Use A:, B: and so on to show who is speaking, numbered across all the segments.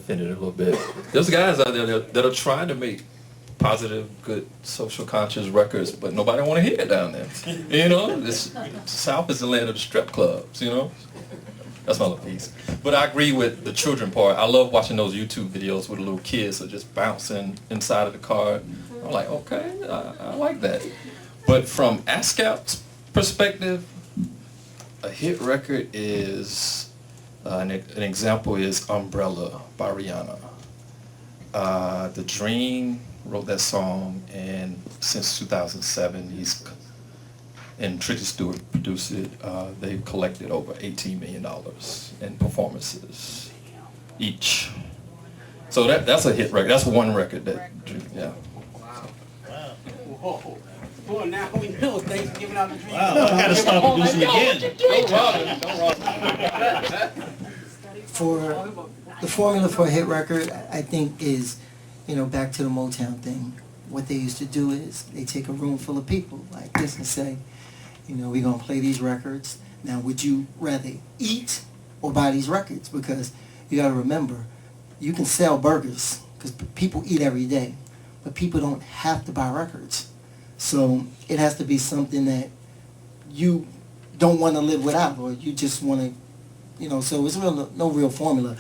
A: defend it a little bit. There's guys out there that are trying to make positive, good, social conscious records, but nobody want to hear it down there. You know, this South is the land of the strip clubs. You know, that's my little piece. But I agree with the children part. I love watching those YouTube videos with the little kids that are just bouncing inside of the car. I'm like, okay, I like that. But from ASCAP's perspective, a hit record is, an example is Umbrella by Rihanna. The Dream wrote that song, and since 2007, and Tristan Stewart produced it. They've collected over $18 million in performances each. So that's a hit record. That's one record that, yeah.
B: Whoa. Well, now we know. Thanks for giving out the dream.
C: Wow, I gotta start producing again.
D: For the formula for a hit record, I think is, back to the Motown thing. What they used to do is they take a room full of people like this and say, we're gonna play these records. Now, would you rather eat or buy these records? Because you gotta remember, you can sell burgers because people eat every day, but people don't have to buy records. So it has to be something that you don't want to live without, or you just want to, so it's no real formula.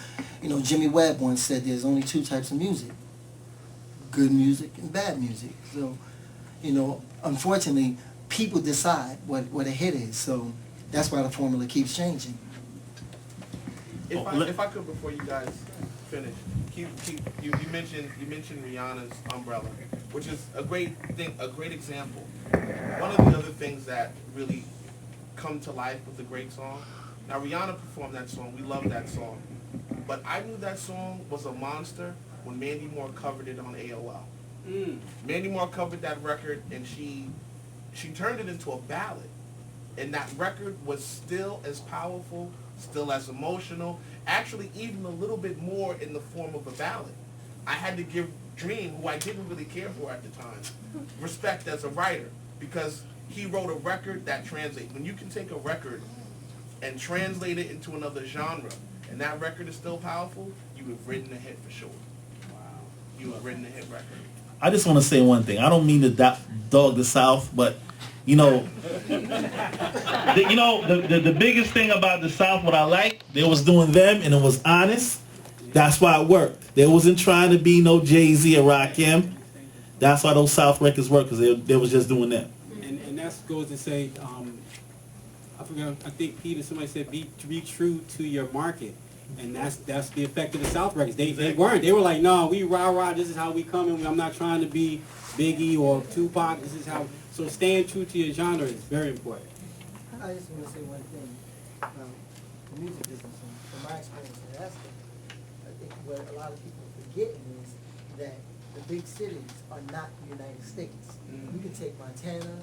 D: Jimmy Webb once said there's only two types of music: good music and bad music. So, unfortunately, people decide what a hit is. So that's why the formula keeps changing.
E: If I could, before you guys finish, you mentioned Rihanna's Umbrella, which is a great thing, a great example. One of the other things that really come to life with a great song. Now, Rihanna performed that song. We love that song, but I knew that song was a monster when Mandy Moore covered it on AOL. Mandy Moore covered that record, and she turned it into a ballad, and that record was still as powerful, still as emotional, actually even a little bit more in the form of a ballad. I had to give Dream, who I didn't really care for at the time, respect as a writer, because he wrote a record that translates. When you can take a record and translate it into another genre, and that record is still powerful, you have written a hit for sure. Wow. You have written a hit record.
C: I just want to say one thing. I don't mean to dog the South, but the biggest thing about the South, what I like, they was doing them, and it was honest. That's why it worked. They wasn't trying to be no Jay-Z or Rakim. That's why those South records work, because they was just doing that.
B: And that goes to say, I think Peter, somebody said, be true to your market. And that's the effect of the South records. They weren't. They were like, no, we rah-rah, this is how we coming. I'm not trying to be Biggie or Tupac. This is how. So staying true to your genre is very important.
D: I just want to say one thing about the music business. From my experience in Alaska, I think what a lot of people are forgetting is that the big cities are not the United States. You can take Montana,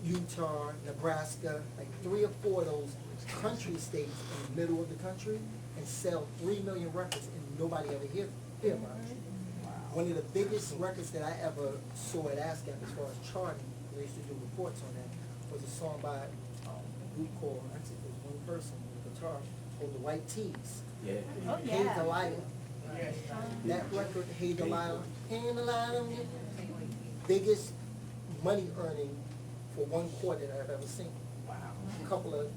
D: Utah, Nebraska, like 3 or 4 of those country states in the middle of the country, and sell 3 million records, and nobody ever hear about it. One of the biggest records that I ever saw at ASCAP as far as charting, they used to do reports on that, was a song by a group called, actually it was one person with a guitar, called the White Tees.
B: Yeah.
F: Oh,
D: Hey
F: yeah.
D: Delilah. That record, Hey Delilah, Hey Delilah, biggest money earning for one quarter that I've ever seen. Wow. A couple of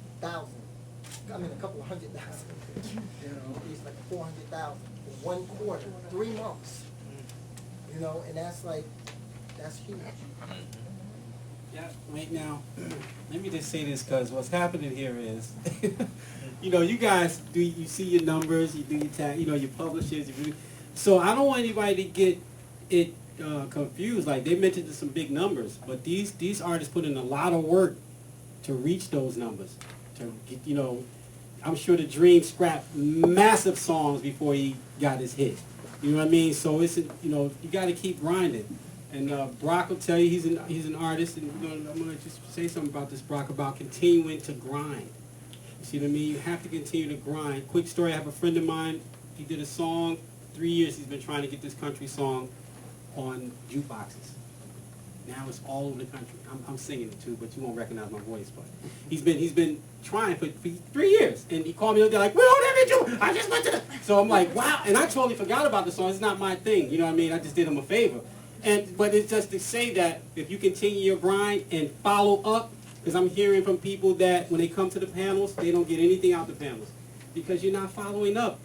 D: hundred thousand. It's like 400,000 for one quarter, 3 months. And that's huge.
B: Yeah, right now, let me just say this, because what's happening here is, you guys you see your numbers, you do your tag, your publishers, so I don't want anybody to get it confused. Like, they mentioned some big numbers, but these artists put in a lot of work to reach those numbers. To get, I'm sure the Dream scrapped massive songs before he got his hit. You know what I mean? So it's you got to keep grinding. And Brock will tell you he's an artist, and I'm gonna just say something about this, Brock, about continuing to grind. You see what I mean? You have to continue to grind. Quick story: I have a friend of mine. He did a song. 3 years he's been trying to get this country song on jukeboxes. Now it's all over the country. I'm singing it too, but you won't recognize my voice. But he's been trying for 3 years, and he called me the other day like, "We don't have it, I just went to the." So I'm like, wow, and I totally forgot about the song. It's not my thing, you know what I mean? I just did him a favor, but it's just to say that if you continue your grind and follow up, because I'm hearing from people that when they come to the panels, they don't get anything out the panels because you're not following up.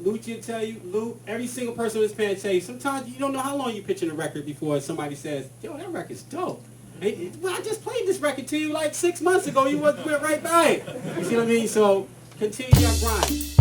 B: Lucci will tell you, Lou, every single person on this panel tell you, sometimes you don't know how long you're pitching a record before somebody says, yo, that record's dope. Hey, well, I just played this record to you like 6 months ago. You went right by it. You see what I mean? So continue your grind.